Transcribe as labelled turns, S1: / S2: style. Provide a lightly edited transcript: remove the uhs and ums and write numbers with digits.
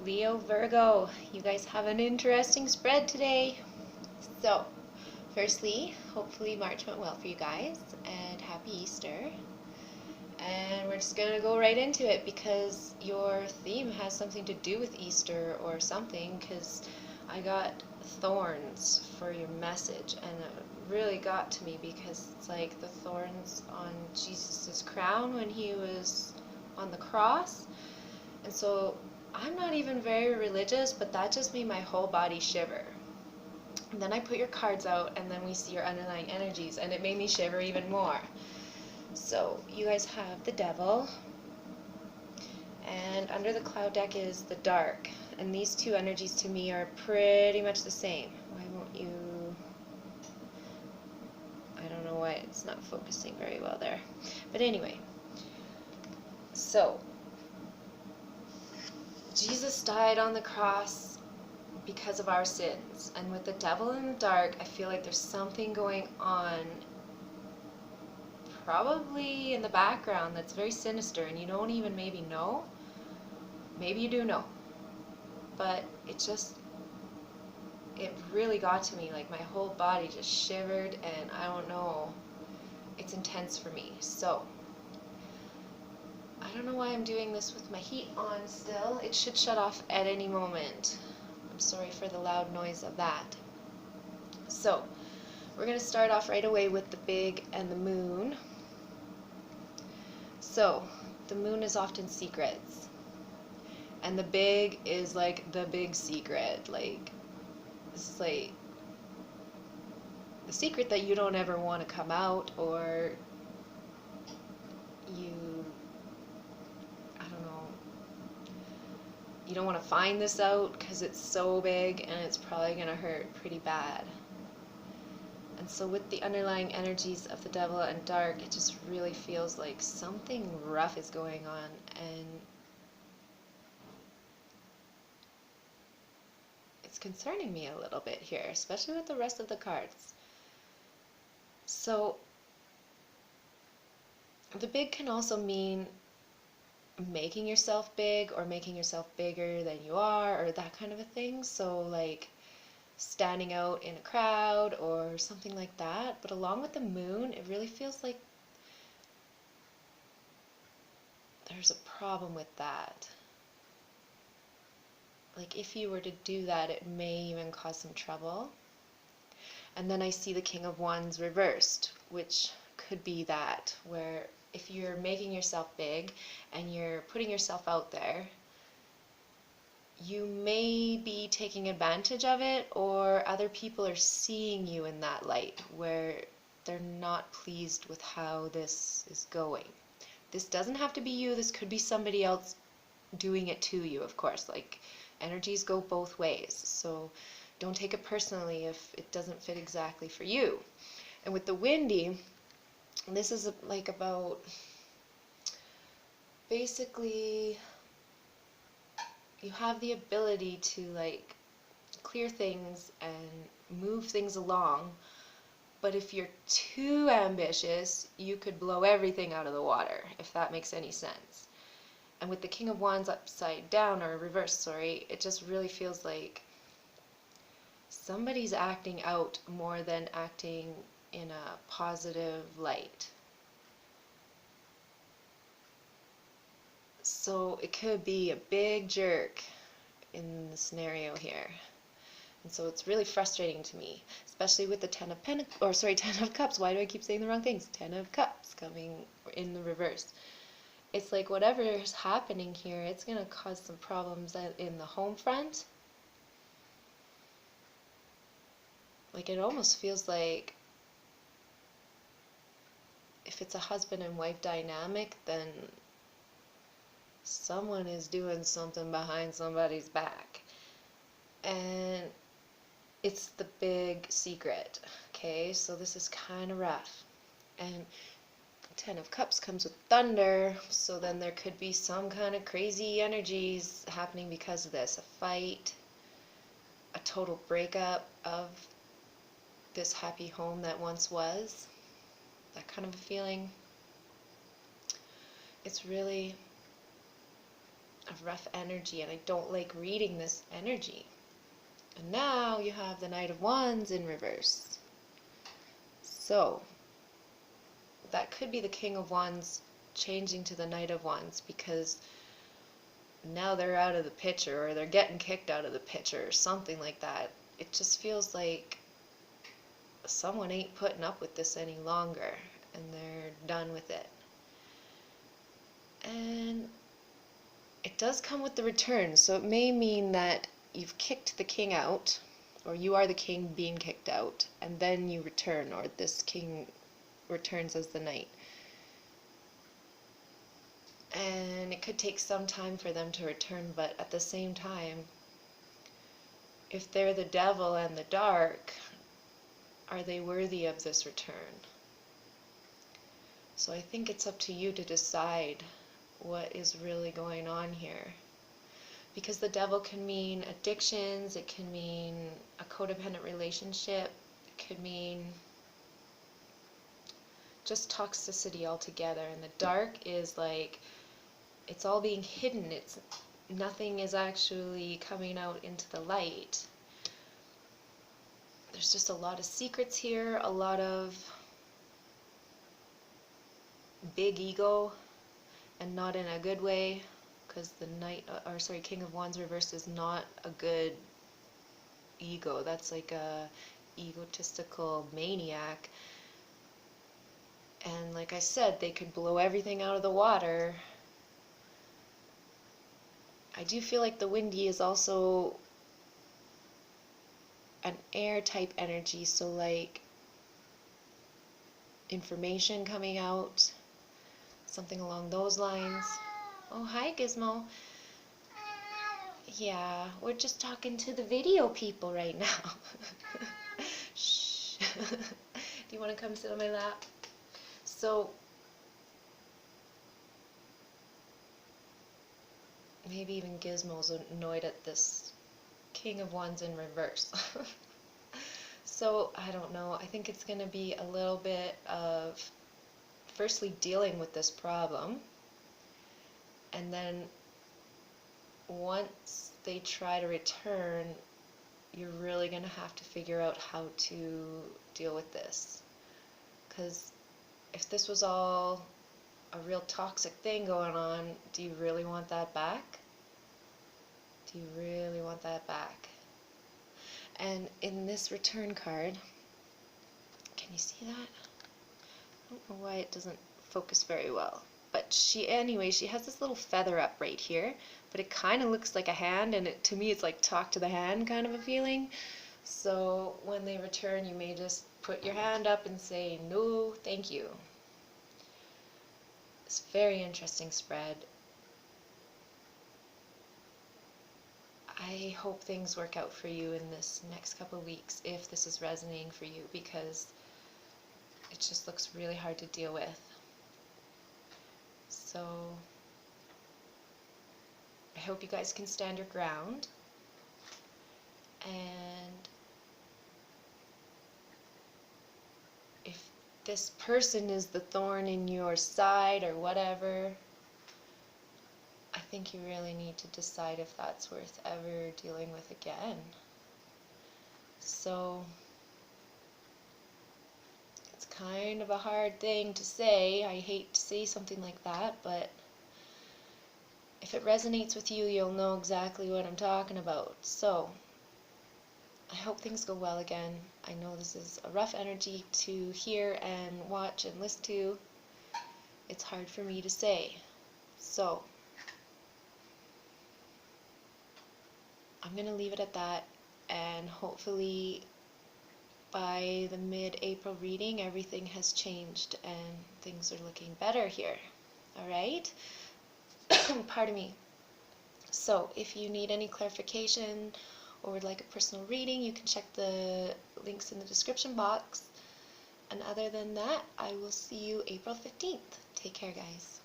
S1: Leo, Virgo, you guys have an interesting spread today. So, firstly, hopefully March went well for you guys, and happy Easter. And we're just gonna go right into it because your theme has something to do with Easter or something, because I got thorns for your message, and it really got to me because it's like the thorns on Jesus's crown when he was on the cross. And so I'm not even very religious, but that just made my whole body shiver. And then I put your cards out, and then we see your underlying energies, and it made me shiver even more. So you guys have the devil, and under the cloud deck is the dark. And these two energies to me are pretty much the same. Why won't you... I don't know why it's not focusing very well there. But anyway, so Jesus died on the cross because of our sins. And with the devil in the dark, I feel like there's something going on, probably in the background, that's very sinister, and you don't even maybe know. Maybe you do know. But it really got to me. Like, my whole body just shivered, and I don't know. It's intense for me. So, I don't know why I'm doing this with my heat on still. It should shut off at any moment. I'm sorry for the loud noise of that. So, we're going to start off right away with the big and the moon. So, the moon is often secrets. And the big is like the big secret. Like, it's like the secret that you don't ever want to come out, or I don't know, you don't want to find this out because it's so big and it's probably going to hurt pretty bad. And so with the underlying energies of the devil and dark, it just really feels like something rough is going on, and it's concerning me a little bit here, especially with the rest of the cards. So the big can also mean making yourself big or making yourself bigger than you are, or that kind of a thing. So like standing out in a crowd or something like that. But along with the moon, it really feels like there's a problem with that. Like, if you were to do that, it may even cause some trouble. And then I see the King of Wands reversed, which could be that, where if you're making yourself big and you're putting yourself out there, you may be taking advantage of it, or other people are seeing you in that light where they're not pleased with how this is going. This doesn't have to be you. This could be somebody else doing it to you, of course. Like, energies go both ways, so don't take it personally if it doesn't fit exactly for you. And with the windy, this is like about basically you have the ability to like clear things and move things along, but if you're too ambitious, you could blow everything out of the water, if that makes any sense. And with the King of Wands upside down, or reverse, sorry, it just really feels like somebody's acting out more than acting in a positive light. So it could be a big jerk in the scenario here. And so it's really frustrating to me, especially with the Ten of Cups. Why do I keep saying the wrong things? Ten of Cups coming in the reverse. It's like whatever is happening here, it's going to cause some problems in the home front. Like, it almost feels like if it's a husband and wife dynamic, then someone is doing something behind somebody's back. And it's the big secret, okay? So this is kind of rough. And Ten of Cups comes with thunder, so then there could be some kind of crazy energies happening because of this. A fight, a total breakup of this happy home that once was. That kind of a feeling. It's really a rough energy, and I don't like reading this energy. And now you have the Knight of Wands in reverse. So that could be the King of Wands changing to the Knight of Wands, because now they're out of the picture, or they're getting kicked out of the picture, or something like that. It just feels like someone ain't putting up with this any longer, and they're done with it. And it does come with the return, so it may mean that you've kicked the king out, or you are the king being kicked out, and then you return, or this king returns as the knight. And it could take some time for them to return, but at the same time, if they're the devil and the dark, are they worthy of this return? So I think it's up to you to decide what is really going on here. Because the devil can mean addictions, it can mean a codependent relationship, it could mean just toxicity altogether. And the dark is like, it's all being hidden. Nothing is actually coming out into the light. There's just a lot of secrets here, a lot of big ego, and not in a good way, because the King of Wands reverse is not a good ego. That's like a egotistical maniac. And like I said, they could blow everything out of the water. I do feel like the windy is also an air type energy, so like information coming out, something along those lines. Oh, hi Gizmo. Yeah, we're just talking to the video people right now. Shh. Do you want to come sit on my lap? So maybe even Gizmo's annoyed at this King of Wands in reverse. So I don't know. I think it's going to be a little bit of firstly dealing with this problem, and then once they try to return, you're really going to have to figure out how to deal with this. Because if this was all a real toxic thing going on, do you really want that back? Do you really want that back? And in this return card, can you see that? I don't know why it doesn't focus very well. But she has this little feather up right here, but it kind of looks like a hand, and to me it's like talk to the hand kind of a feeling. So when they return, you may just put your hand up and say, no, thank you. It's a very interesting spread. I hope things work out for you in this next couple of weeks, if this is resonating for you, because it just looks really hard to deal with. So I hope you guys can stand your ground, and if this person is the thorn in your side or whatever, I think you really need to decide if that's worth ever dealing with again. So it's kind of a hard thing to say. I hate to say something like that, but if it resonates with you, you'll know exactly what I'm talking about. So I hope things go well again. I know this is a rough energy to hear and watch and listen to. It's hard for me to say. So I'm going to leave it at that, and hopefully by the mid-April reading everything has changed and things are looking better here. Alright? Pardon me. So if you need any clarification or would like a personal reading, you can check the links in the description box. And other than that, I will see you April 15th. Take care, guys.